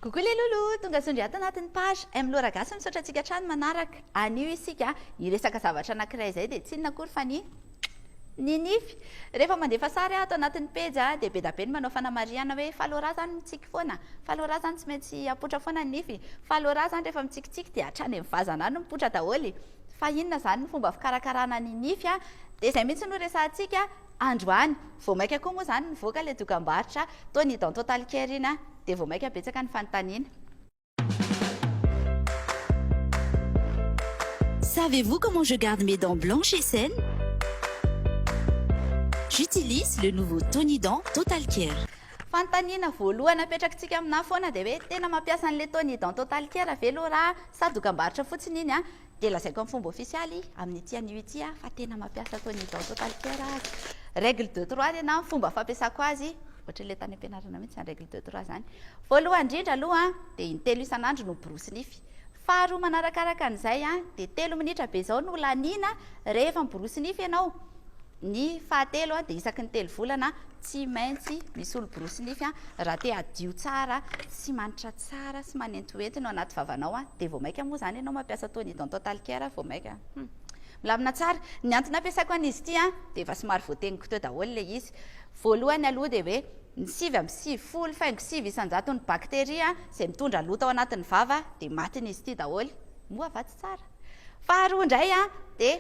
Coucou les loulous, tonga sondraty anatin'ny page Aimlora gasy misaotra antsika hatrany manaraka anio isika hiresaka zavatra anankiray izay dia tsy inona akory fa ny nify. Rehefa mandefa sary ato anatin'ny page dia be da be ny manao fanamariana hoe falora zany mitsiky foana, falora zany tsy maintsy apotra foana ny nify, falora zany rehefa mitsikitsiky dia hatrany amin'ny vazana any mipotra daholo. Fa inona zany ny fomba fikarakarana ny nify dia izay mihitsy no resantsika androany. Vao maika koa moa zany nivoaka ilay dokam-barotra Tonident Total Care iny dia vao maika betsaka ny fanontaniana. Savez-vous comment je garde mes dents blanches et saines? J'utilise le nouveau Tonident Total Care. Fanontaniana voalohany apetrakantsika amina foana dia hoe tena mampiasa an'ilay Tonident Total Care ve lo raha sa dokam-barotra fotsiny iny dia lazaiko amin'ny fomba ofisialy amin'ity anio ity fa tena mampiasa Tonident Total Care azy. Règle 2-3 tena fomba fampiasako azy ohatran'ilay tany am-pianarana mihitsy ny règle 2-3 zany. Voalohany indrindra aloha dia intelo isan'andro no borosy nify. Faharoa manarakaraka an'izay dia 3 minitra be zao no laniana rehefa miborosy nify ianao. Ny fahatelo dia isaky ny 3 volana tsy maintsy misy olo borosy nify raha te hadio tsara, tsy manitra tsara, sy manentoentina ao anaty vavanao dia vao maika moa zany ianao mampiasa Tonident Total Care vao maika. Milamina tsara. Ny antony ampiasako an'izy ity dia efa somary voateniko teo daholo ilay izy. Voalohany aloha dia hoe ny 7 isanjato ny bakteria izay mitondra loto ao anatin'ny vava dia matiny izy ity daholo. Moa avatsy tsara. Faharoa indray dia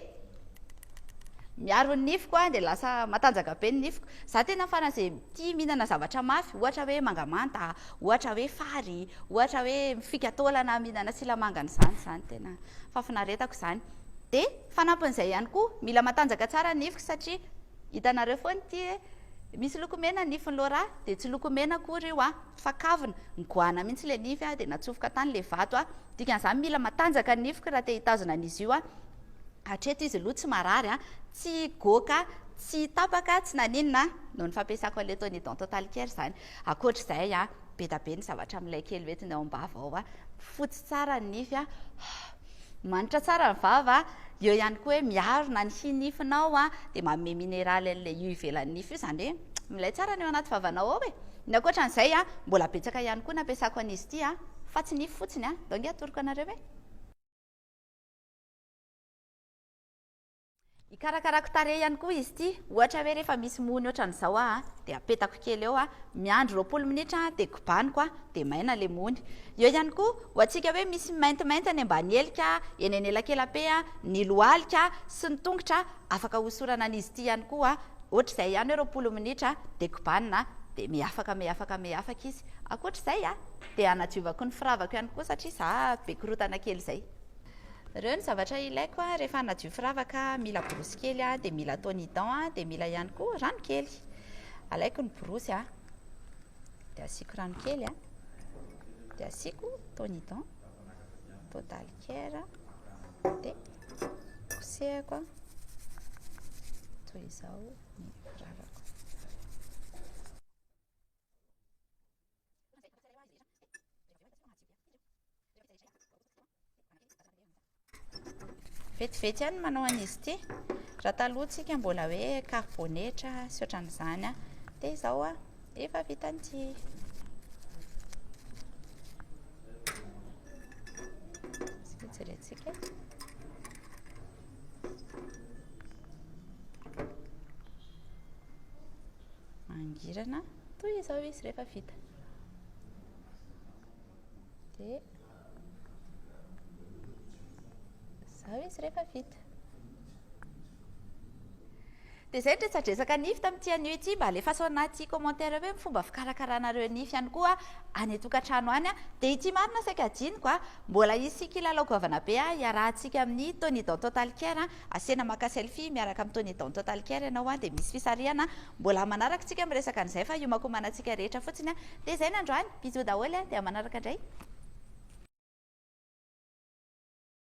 miaro ny nifiko dia lasa matanjaka be ny nifiko. Za tena faran'izay tia mihinana zavatra mafy, ohatra hoe mangamanta, ohatra hoe fary, ohatra hoe mifika taolana mihinana silamangany zany tena fafinaretako zany. Dia fanampon'izay ihany koa mila matanjaka tsara ny nifiko satria hitanareo foana ity misy lokomena ny nifiny Laura dia tsy lokomena akory io fa kavina migoana mihitsy ilay nify dia natsofoka tany ilay vato dikan'izany mila matanjaka ny nifiko raha te hitazona an'izy io hatreto izy aloha tsy marary tsy goaka, tsy tapaka, tsy naninona noho ny fampiasako an'ilay Tonident Total Care zany. Akoatr'izay be da be ny zavatra amin'ilay kely hoentina ao am-bava ao fotsy tsara ny nify manitra tsara ny vava, eo ihany koa hoe miaro na ny hinifinao dia manome mineraly an'ilay io ivelan'ny nify io zany hoe milay tsara ny ao anaty vavanao ao ny akoatran'izay mbola betsaka ihany koa nampiasako an'izy ity fa tsy nify fotsiny donc atoroko anareo hoe ikarakarako tarehy ihany koa izy ity. Ohatra hoe rehefa misy mony ohatran'izao dia apetako kely eo miandro 20 minitra dia kobaniko dia maina ilay mony. Eo ihany koa ho antsika hoe misy maintimainty any ambany elika, eny anelakelam-pe, ny lohalika sy ny tongotra afaka hosorana an'izy ity ihany koa ohatr'izay ihany hoe 20 minitra dia kobanina dia miafaka izy. Akoatr'izay dia anadiovako ny firavako ihany koa satria za be korotana kely izay. Ireo ny zavatra ilaiko rehefa hanadio firavaka, mila borosy kely dia mila Tonident dia mila ihany koa rano kely. Alaiko ny borosy dia asiako rano kely dia asiako Tonident Total Care dia kosehako toy izao ny firavako. Vetivety ihany manao an'izy ity. Raha taloha tsika mbola hoe karbonetra sy ohatran'izany dia izao efa vita an'ity. Jerentsika mangirana toy izao izy rehefa vita dia izao izy rehefa vita. Dia izay tretsadresaka nify tamin'ity anio ity mba alefaso anaty commentaire hoe fomba fikarakaranareo nify ihany koa any an-tokantrano any dia ity marina saika adiniko mbola isika ilalao goavana be iarahantsika amin'ny Tonident Total Care asena maka selfie miaraka amin'ny Tonident Total Care ianao dia misy fisarihana mbola manaraka tsika miresaka an'izay fa iomakomanantsika rehetra fotsiny dia izay ny androany bisous daholo dia manaraka indray.